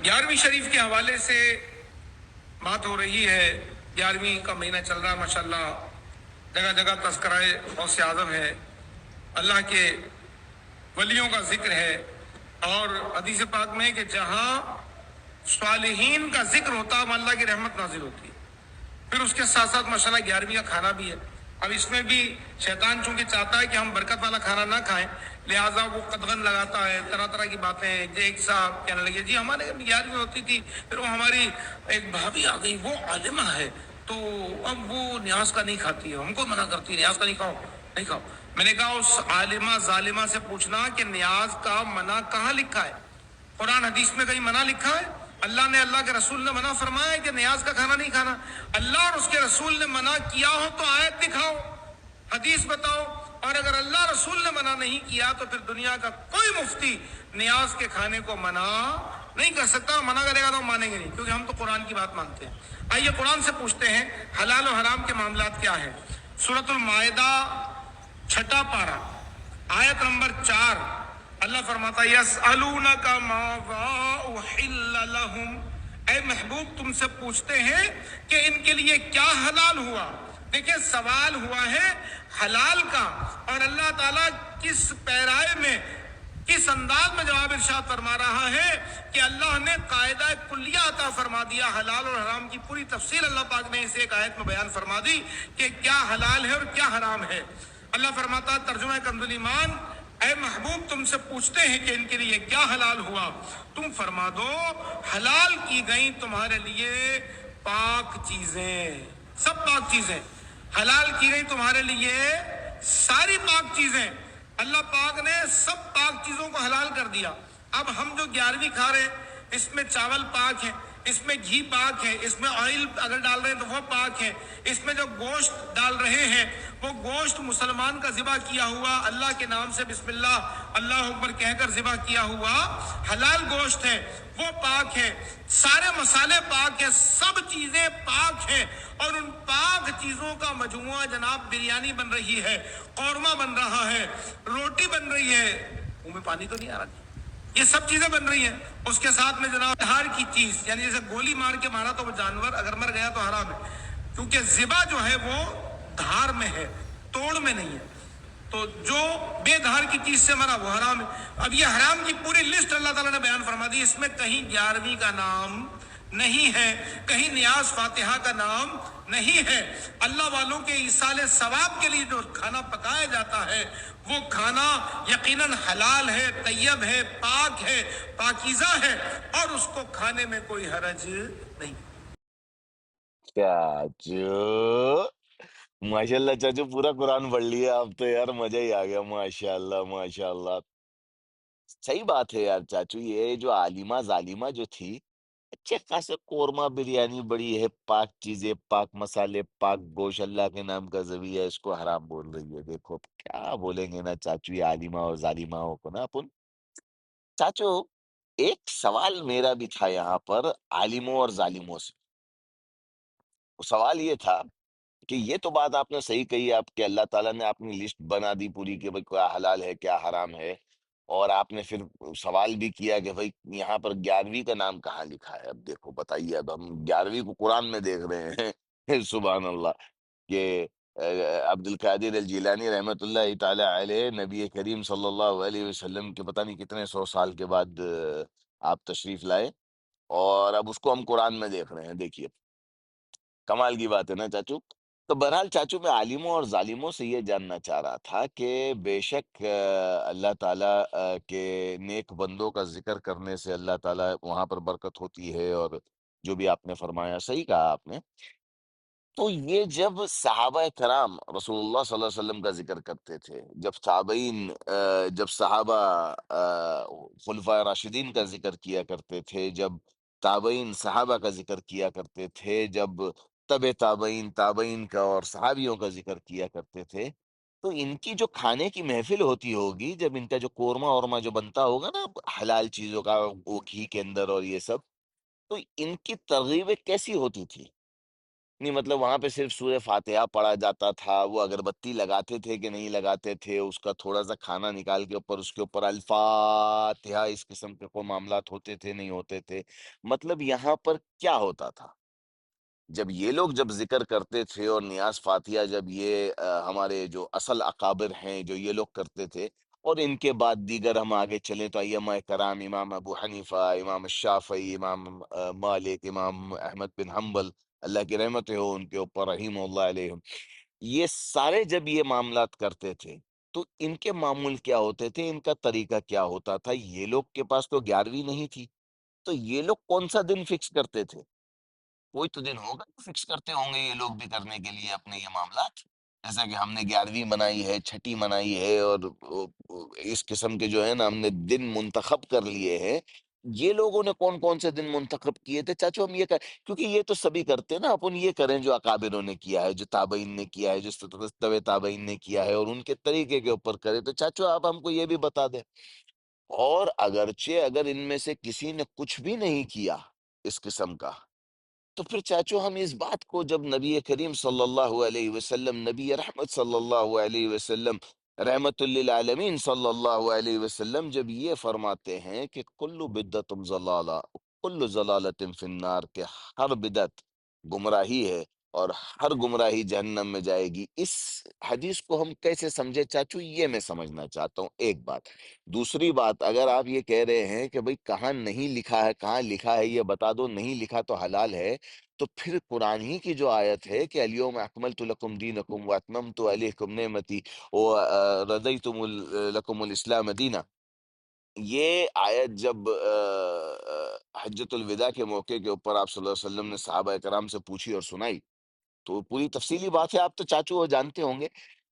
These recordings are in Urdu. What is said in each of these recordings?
11ویں شریف کے حوالے سے بات ہو رہی ہے۔ 11ویں کا مہینہ چل رہا ہے، ماشاءاللہ جگہ جگہ تذکرہ غوث اعظم ہے، اللہ کے ولیوں کا ذکر ہے، اور حدیث پاک میں کہ جہاں صالحین کا ذکر ہوتا ہے اللہ کی رحمت نازل ہوتی ہے۔ پھر اس کے ساتھ ساتھ ماشاءاللہ 11ویں کا کھانا بھی ہے۔ اب اس میں بھی شیطان چونکہ چاہتا ہے کہ ہم برکت والا کھانا نہ کھائیں، لہٰذا وہ قدغن لگاتا ہے، طرح طرح کی باتیں۔ ایک صاحب کہنے لگے جی ہمارے 11ویں ہوتی تھی، پھر وہ ہماری ایک بھابھی آ گئی، وہ عالمہ ہے، تو اب وہ نیاز کا نہیں کھاتی ہے، ہم کو منع کرتی ہے نیاز کا نہیں کھاؤ، نہیں کھاؤ۔ میں نے کہا اس عالمہ ظالمہ سے پوچھنا کہ نیاز کا منع کہاں لکھا ہے؟ قرآن حدیث میں کہیں منع لکھا ہے؟ اللہ نے، اللہ کے رسول نے منع فرمایا ہے کہ نیاز کا کھانا نہیں کھانا؟ اللہ اور اس کے رسول نے منع کیا ہو تو آیت دکھاؤ، حدیث بتاؤ۔ اور اگر اللہ رسول نے منع نہیں کیا تو پھر دنیا کا کوئی مفتی نیاز کے کھانے کو منع نہیں کر سکتا۔ منع کرے گا تو ہم مانیں گے نہیں، کیونکہ ہم تو قرآن کی بات مانتے ہیں۔ آئیے قرآن سے پوچھتے ہیں حلال و حرام کے معاملات کیا ہیں۔ سورۃ المائدہ 6 پارہ آیت نمبر 4، اللہ فرماتا ہے یسألونک ماذا احل لہم، اے محبوب تم سے پوچھتے ہیں کہ ان کے لیے کیا حلال ہوا۔ دیکھیں سوال ہوا ہے حلال کا، اور اللہ تعالیٰ کس پیرائے میں، کس انداز میں جواب ارشاد فرما رہا ہے کہ اللہ نے قاعدہ کلیہ عطا فرما دیا۔ حلال اور حرام کی پوری تفصیل اللہ پاک نے اسے ایک آیت میں بیان فرما دی کہ کیا حلال ہے اور کیا حرام ہے۔ اللہ فرماتا ہے ترجمہ کنز ایمان، اے محبوب تم سے پوچھتے ہیں کہ ان کے لیے کیا حلال ہوا، تم فرما دو حلال کی گئی تمہارے لیے پاک چیزیں، سب پاک چیزیں حلال کی گئی تمہارے لیے، ساری پاک چیزیں۔ اللہ پاک نے سب پاک چیزوں کو حلال کر دیا۔ اب ہم جو 11ویں کھا رہے ہیں اس میں چاول پاک ہے، اس میں گھی پاک ہے، اس میں آئل اگر ڈال رہے ہیں تو وہ پاک ہے، اس میں جو گوشت ڈال رہے ہیں وہ گوشت مسلمان کا ذبح کیا ہوا، اللہ کے نام سے بسم اللہ اللہ اکبر کہہ کر ذبح کیا ہوا حلال گوشت ہے، وہ پاک ہے۔ سارے مسالے پاک ہیں، سب چیزیں پاک ہیں، اور ان پاک چیزوں کا مجموعہ جناب بریانی بن رہی ہے، قورمہ بن رہا ہے، روٹی بن رہی ہے، منہ میں پانی تو نہیں آ رہا، یہ سب چیزیں بن رہی ہیں۔ اس کے ساتھ میں جناب دھار کی چیز، یعنی جیسے گولی مار کے مارا تو وہ جانور اگر مر گیا تو حرام ہے، کیونکہ ذبح جو ہے وہ دھار میں ہے، توڑ میں نہیں ہے، تو جو بے دھار کی چیز سے مرا وہ حرام ہے۔ اب یہ حرام کی پوری لسٹ اللہ تعالیٰ نے بیان فرما دی، اس میں کہیں 11ویں کا نام نہیں ہے، کہیں نیاز فاتحہ کا نام نہیں ہے۔ اللہ والوں کے ایصال ثواب کے لیے جو کھانا پکایا جاتا ہے وہ کھانا یقیناً حلال ہے، طیب ہے، پاک ہے، پاکیزہ ہے، اور اس کو کھانے میں کوئی حرج نہیں۔ چاچو ماشاء اللہ چاچو، پورا قرآن پڑھ لیا آپ تو یار، مزہ ہی آ گیا، ماشاء اللہ ماشاء اللہ۔ صحیح بات ہے یار چاچو، یہ جو عالمہ ظالمہ جو تھی، اچھے خاصے قورمہ بریانی بڑی ہے، پاک چیزیں، پاک مسالے، پاک گوشت، اللہ کے نام کا ذبیحہ ہے، اس کو حرام بول رہی ہے۔ دیکھو کیا بولیں گے نا چاچو یہ عالمہ اور ظالمہ کو نا اپن۔ چاچو ایک سوال میرا بھی تھا یہاں پر عالموں اور ظالموں سے۔ وہ سوال یہ تھا کہ یہ تو بات آپ نے صحیح کہی آپ کہ اللہ تعالیٰ نے اپنی لسٹ بنا دی پوری کہ بھئی کیا حلال ہے کیا حرام ہے، اور آپ نے پھر سوال بھی کیا کہ بھئی یہاں پر 11ویں کا نام کہاں لکھا ہے۔ اب دیکھو بتائیے، اب ہم 11ویں کو قرآن میں دیکھ رہے ہیں سبحان اللہ، کہ عبد القادر الجیلانی رحمۃ اللہ تعالی علیہ نبی کریم صلی اللہ علیہ وسلم کے پتہ نہیں کتنے 100 سال کے بعد آپ تشریف لائے، اور اب اس کو ہم قرآن میں دیکھ رہے ہیں۔ دیکھیے کمال کی بات ہے نا چاچو۔ تو بہرحال چاچو میں عالموں اور ظالموں سے یہ جاننا چاہ رہا تھا کہ بے شک اللہ تعالیٰ کے نیک بندوں کا ذکر کرنے سے اللہ تعالیٰ وہاں پر برکت ہوتی ہے، اور جو بھی آپ نے فرمایا صحیح کہا آپ نے۔ تو یہ جب صحابہ کرام رسول اللہ صلی اللہ علیہ وسلم کا ذکر کرتے تھے، جب تابعین جب صحابہ خلفائے راشدین کا ذکر کیا کرتے تھے، جب تابعین صحابہ کا ذکر کیا کرتے تھے، جب تبع تابعین تابعین کا اور صحابیوں کا ذکر کیا کرتے تھے، تو ان کی جو کھانے کی محفل ہوتی ہوگی، جب ان کا جو قورمہ اورمہ جو بنتا ہوگا نا حلال چیزوں کا، وہ گھی کے اندر اور یہ سب، تو ان کی ترغیبیں کیسی ہوتی تھی؟ نہیں مطلب وہاں پہ صرف سورہ فاتحہ پڑھا جاتا تھا، وہ اگربتی لگاتے تھے کہ نہیں لگاتے تھے، اس کا تھوڑا سا کھانا نکال کے اوپر اس کے اوپر الفاتحہ اس قسم کے کوئی معاملات ہوتے تھے نہیں ہوتے تھے؟ مطلب یہاں پر کیا ہوتا تھا؟ جب یہ لوگ جب ذکر کرتے تھے اور نیاز فاتحہ جب یہ ہمارے جو اصل اکابر ہیں جو یہ لوگ کرتے تھے، اور ان کے بعد دیگر ہم آگے چلیں تو ائمہ کرام، امام ابو حنیفہ، امام الشافعی، امام مالک، امام احمد بن حنبل، اللہ کی رحمت ہو ان کے اوپر رحیم اللہ علیہم، یہ سارے جب یہ معاملات کرتے تھے تو ان کے معمول کیا ہوتے تھے، ان کا طریقہ کیا ہوتا تھا؟ یہ لوگ کے پاس تو 11ویں نہیں تھی، تو یہ لوگ کون سا دن فکس کرتے تھے؟ کوئی تو دن ہوگا فکس کرتے ہوں گے یہ لوگ بھی کرنے کے لیے اپنے یہ معاملات، جیسا کہ ہم نے 11ویں منائی ہے، چھٹی منائی ہے، اور اس قسم کے جو ہے نا ہم نے دن منتخب کر لیے ہیں۔ یہ لوگوں نے کون کون سے دن منتخب کیے تھے چاچو؟ ہم یہ کیونکہ یہ تو سبھی کرتے ہیں نا، اپن یہ کریں جو اکابروں نے کیا ہے، جو تابعین نے کیا ہے، جو تبع تابعین نے کیا ہے، اور ان کے طریقے کے اوپر کرے، تو چاچو آپ ہم کو یہ بھی بتا دیں۔ اور اگرچہ اگر ان میں سے کسی نے کچھ بھی نہیں کیا اس قسم کا، تو پھر چاچو ہم اس بات کو جب نبی کریم صلی اللہ علیہ وسلم، نبی رحمت صلی اللہ علیہ وسلم، رحمت للعالمین صلی اللہ علیہ وسلم جب یہ فرماتے ہیں کہ کل بدعت ضلالہ، کل ضلالت فی النار، کہ ہر بدعت گمراہی ہے اور ہر گمراہی جہنم میں جائے گی، اس حدیث کو ہم کیسے سمجھے چاچو؟ یہ میں سمجھنا چاہتا ہوں، ایک بات۔ دوسری بات، اگر آپ یہ کہہ رہے ہیں کہ بھئی کہاں نہیں لکھا ہے، کہاں لکھا ہے یہ بتا دو، نہیں لکھا تو حلال ہے، تو پھر قرآن ہی کی جو آیت ہے کہ الیوم اکملت لکم دینکم واتممت علیکم نعمتی ورضیت لکم الاسلام دینا، یہ آیت جب حجۃ الوداع کے موقع کے اوپر آپ صلی اللہ علیہ وسلم نے صحابہ کرام سے پوچھی اور سنائی، تو پوری تفصیلی بات ہے، آپ تو چاچو وہ جانتے ہوں گے۔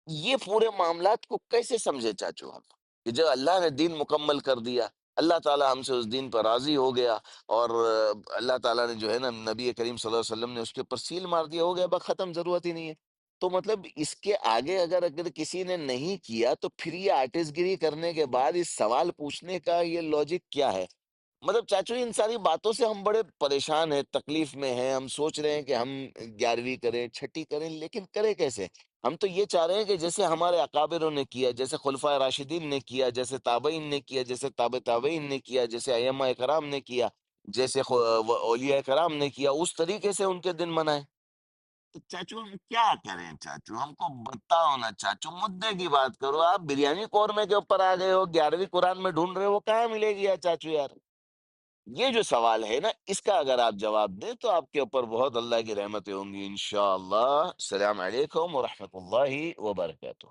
یہ پورے معاملات کو کیسے سمجھے چاچو ہم، کہ جب اللہ نے دین مکمل کر دیا، اللہ تعالیٰ ہم سے اس دین پر راضی ہو گیا، اور اللہ تعالیٰ نے جو ہے نا نبی کریم صلی اللہ علیہ وسلم نے اس کے اوپر سیل مار دیا، ہو گیا، بس ختم، ضرورت ہی نہیں ہے۔ تو مطلب اس کے آگے اگر کسی نے نہیں کیا تو پھر یہ آرٹسٹ گری کرنے کے بعد اس سوال پوچھنے کا یہ لاجک کیا ہے؟ مطلب چاچو ان ساری باتوں سے ہم بڑے پریشان ہیں، تکلیف میں ہیں، ہم سوچ رہے ہیں کہ ہم 11ویں کریں، چھٹی کریں، لیکن کریں کیسے؟ ہم تو یہ چاہ رہے ہیں کہ جیسے ہمارے اکابروں نے کیا، جیسے خلفائے راشدین نے کیا، جیسے تابعین نے کیا، جیسے تابع تابعین نے کیا، جیسے ائمہ کرام نے کیا، جیسے اولیاء کرام نے کیا، اس طریقے سے ان کے دن منائیں۔ تو چاچو ہم کیا کریں چاچو؟ ہم کو بتاؤ نا چاچو، مدے کی بات کرو، آپ بریانی قورمے کے اوپر آ گئے ہو، 11ویں قرآن میں ڈھونڈ رہے ہو، وہ کہاں ملے گی یار چاچو یار؟ یہ جو سوال ہے نا، اس کا اگر آپ جواب دیں تو آپ کے اوپر بہت اللہ کی رحمتیں ہوں گی انشاءاللہ۔ السلام علیکم ورحمۃ اللہ وبرکاتہ۔